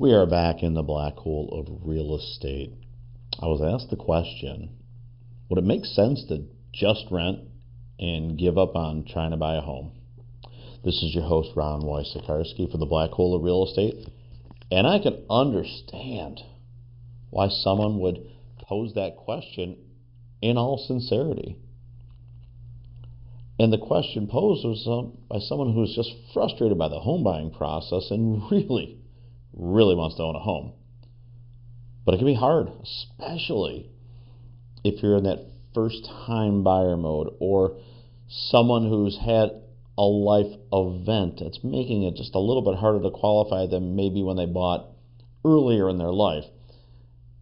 We are back in the black hole of real estate. I was asked the question, would it make sense to just rent and give up on trying to buy a home? This is your host, Ron Wojciechowski, for the black hole of real estate. And I can understand why someone would pose that question in all sincerity. And the question posed was by someone who's just frustrated by the home buying process and really wants to own a home. But it can be hard, especially if you're in that first-time buyer mode or someone who's had a life event that's making it just a little bit harder to qualify than maybe when they bought earlier in their life.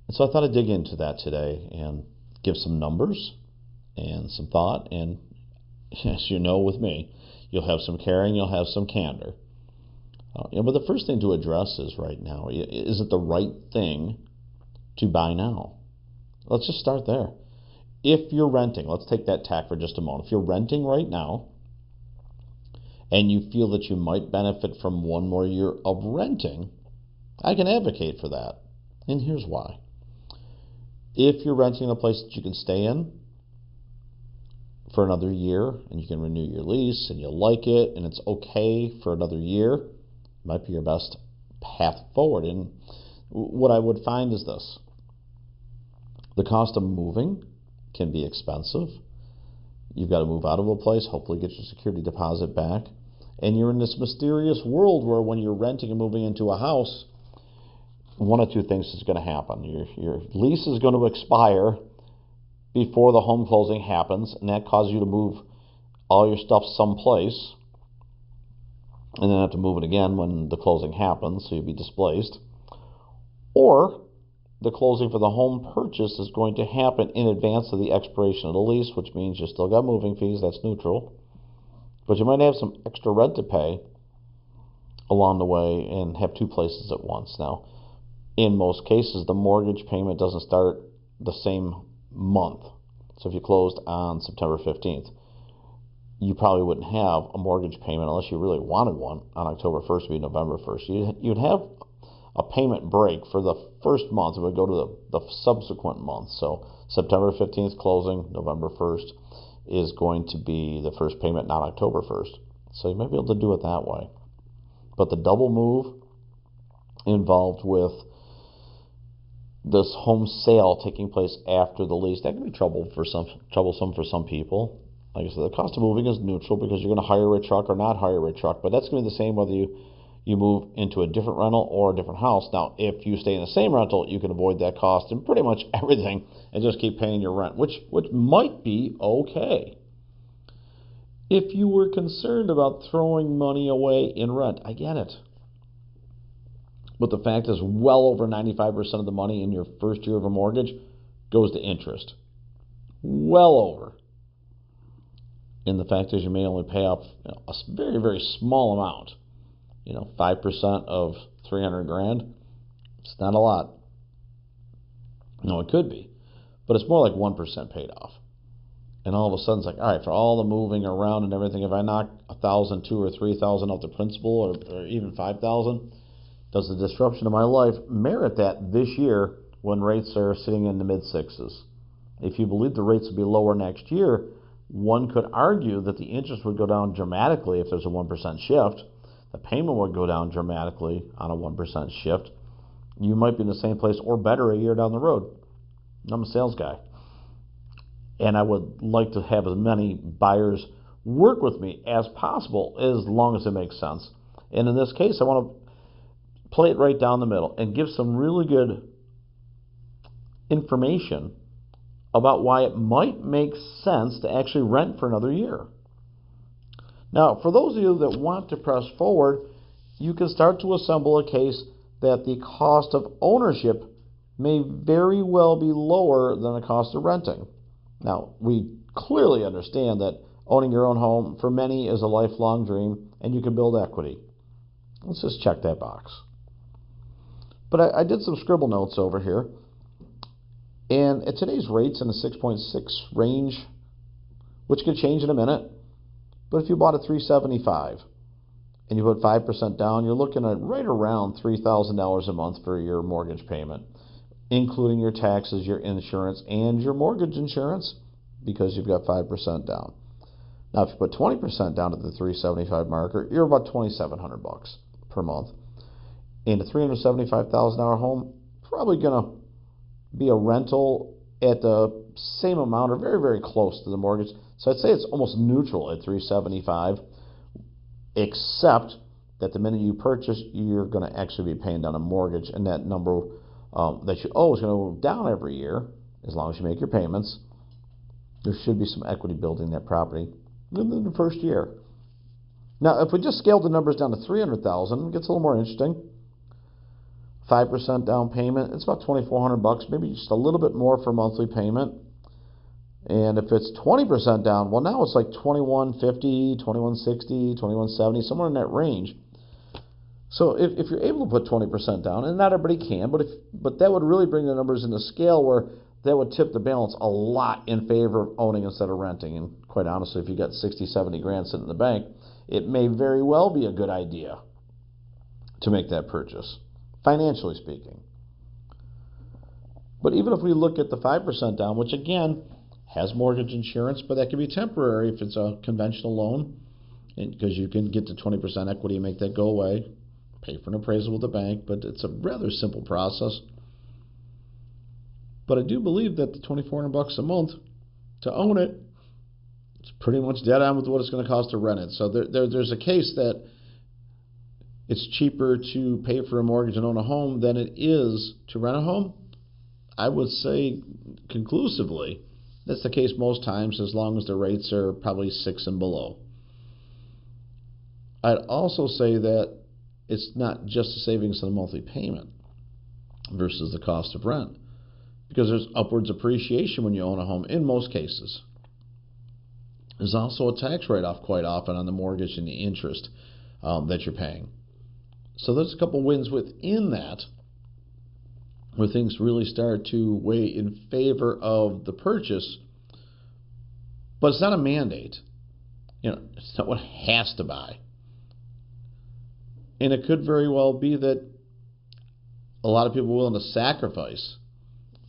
And so I thought I'd dig into that today and give some numbers and some thought. And as you know with me, you'll have some caring, you'll have some candor. But the first thing to address is right now, is it the right thing to buy now? Let's just start there. If you're renting, let's take that tack for just a moment. If you're renting right now and you feel that you might benefit from one more year of renting, I can advocate for that. And here's why. If you're renting a place that you can stay in for another year and you can renew your lease and you like it and it's okay for another year, might be your best path forward. And what I would find is this. The cost of moving can be expensive. You've got to move out of a place, hopefully get your security deposit back. And you're in this mysterious world where when you're renting and moving into a house, one of two things is going to happen. Your lease is going to expire before the home closing happens, and that causes you to move all your stuff someplace, and then have to move it again when the closing happens, so you'll be displaced. Or the closing for the home purchase is going to happen in advance of the expiration of the lease, which means you still got moving fees, that's neutral. But you might have some extra rent to pay along the way and have two places at once. Now, in most cases, the mortgage payment doesn't start the same month. So if you closed on September 15th, you probably wouldn't have a mortgage payment unless you really wanted one on October 1st, be November 1st. You'd have a payment break for the first month. It would go to the subsequent month. So September 15th closing, November 1st is going to be the first payment, not October 1st. So you might be able to do it that way. But the double move involved with this home sale taking place after the lease, that can be troublesome for some people. Like I said, the cost of moving is neutral because you're going to hire a truck or not hire a truck, but that's going to be the same whether you move into a different rental or a different house. Now, if you stay in the same rental, you can avoid that cost in pretty much everything and just keep paying your rent, which might be okay. If you were concerned about throwing money away in rent, I get it. But the fact is, well over 95% of the money in your first year of a mortgage goes to interest. Well over. And the fact is, you may only pay off a very, very small amount. 5% of $300,000. It's not a lot. No, it could be, but it's more like 1% paid off. And all of a sudden, it's like, all right, for all the moving around and everything, if I knock $1,000, $2,000 or $3,000 off the principal, or even $5,000, does the disruption of my life merit that this year when rates are sitting in the mid-sixes? If you believe the rates will be lower next year, one could argue that the interest would go down dramatically if there's a 1% shift. The payment would go down dramatically on a 1% shift. You might be in the same place or better a year down the road. I'm a sales guy. And I would like to have as many buyers work with me as possible as long as it makes sense. And in this case, I want to play it right down the middle and give some really good information about why it might make sense to actually rent for another year. Now, for those of you that want to press forward, you can start to assemble a case that the cost of ownership may very well be lower than the cost of renting. Now, we clearly understand that owning your own home for many is a lifelong dream and you can build equity. Let's just check that box. But I did some scribble notes over here. And at today's rates in the 6.6 range, which could change in a minute, but if you bought a 375 and you put 5% down, you're looking at right around $3,000 a month for your mortgage payment, including your taxes, your insurance, and your mortgage insurance, because you've got 5% down. Now, if you put 20% down at the 375 marker, you're about $2,700 per month. And a $375,000 home, probably going to be a rental at the same amount or very, very close to the mortgage. So I'd say it's almost neutral at 375, except that the minute you purchase, you're going to actually be paying down a mortgage, and that number that you owe is going to go down every year as long as you make your payments. There should be some equity building that property within the first year. Now, if we just scaled the numbers down to $300,000, it gets a little more interesting. 5% down payment, it's about $2,400, maybe just a little bit more for monthly payment. And if it's 20% down, well, now it's like $2,150, $2,160, $2,170, somewhere in that range. So if you're able to put 20% down, and not everybody can, but that would really bring the numbers into scale where that would tip the balance a lot in favor of owning instead of renting. And quite honestly, if you got 60, 70 grand sitting in the bank, it may very well be a good idea to make that purchase, financially speaking. But even if we look at the 5% down, which again has mortgage insurance, but that can be temporary if it's a conventional loan, because you can get to 20% equity and make that go away, pay for an appraisal with the bank, but it's a rather simple process. But I do believe that the $2,400 a month to own it, it's pretty much dead on with what it's going to cost to rent it. So there's a case that it's cheaper to pay for a mortgage and own a home than it is to rent a home. I would say conclusively that's the case most times, as long as the rates are probably 6 and below. I'd also say that it's not just the savings on the monthly payment versus the cost of rent, because there's upwards appreciation when you own a home in most cases. There's also a tax write-off quite often on the mortgage and the interest that you're paying. So there's a couple wins within that where things really start to weigh in favor of the purchase, but it's not a mandate. It's not what has to buy. And it could very well be that a lot of people are willing to sacrifice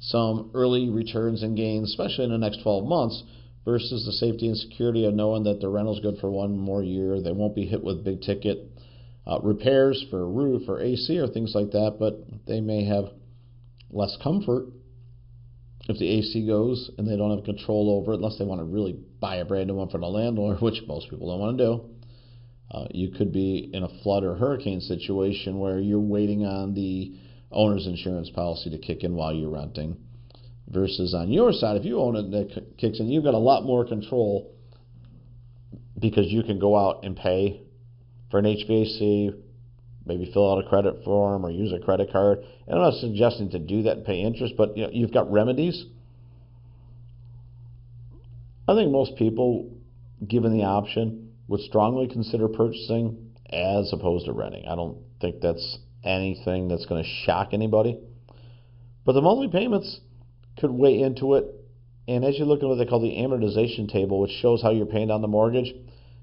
some early returns and gains, especially in the next 12 months, versus the safety and security of knowing that the rental's good for one more year. They won't be hit with big ticket repairs for a roof or AC or things like that, but they may have less comfort if the AC goes and they don't have control over it, unless they want to really buy a brand new one from the landlord, which most people don't want to do. You could be in a flood or hurricane situation where you're waiting on the owner's insurance policy to kick in while you're renting, versus on your side, if you own it and it kicks in, you've got a lot more control because you can go out and pay for an HVAC, maybe fill out a credit form or use a credit card. And I'm not suggesting to do that and pay interest, but you've got remedies. I think most people, given the option, would strongly consider purchasing as opposed to renting. I don't think that's anything that's going to shock anybody. But the monthly payments could weigh into it. And as you look at what they call the amortization table, which shows how you're paying down the mortgage,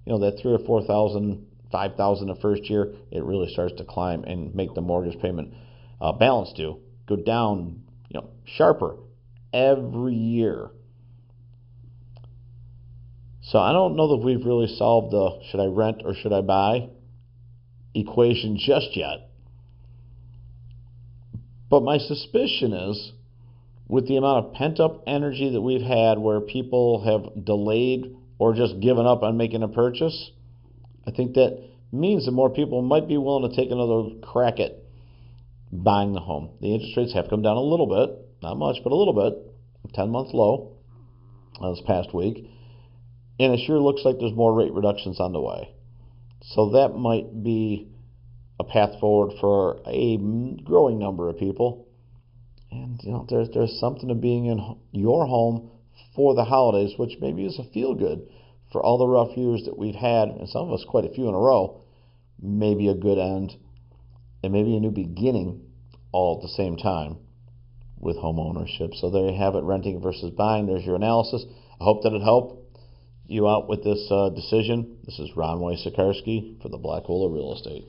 that $3,000 or $4,000, $5,000 the first year, it really starts to climb and make the mortgage payment balance due go down, sharper every year. So I don't know that we've really solved the should I rent or should I buy equation just yet. But my suspicion is, with the amount of pent-up energy that we've had where people have delayed or just given up on making a purchase, I think that means that more people might be willing to take another crack at buying the home. The interest rates have come down a little bit, not much, but a little bit, 10-month low this past week. And it sure looks like there's more rate reductions on the way. So that might be a path forward for a growing number of people. And there's something to being in your home for the holidays, which maybe is a feel-good for all the rough years that we've had, and some of us quite a few in a row. Maybe a good end, and maybe a new beginning all at the same time with home ownership. So there you have it, renting versus buying. There's your analysis. I hope that it helped. you out with this decision. This is Ron Waysakarski for the Black Hole of Real Estate.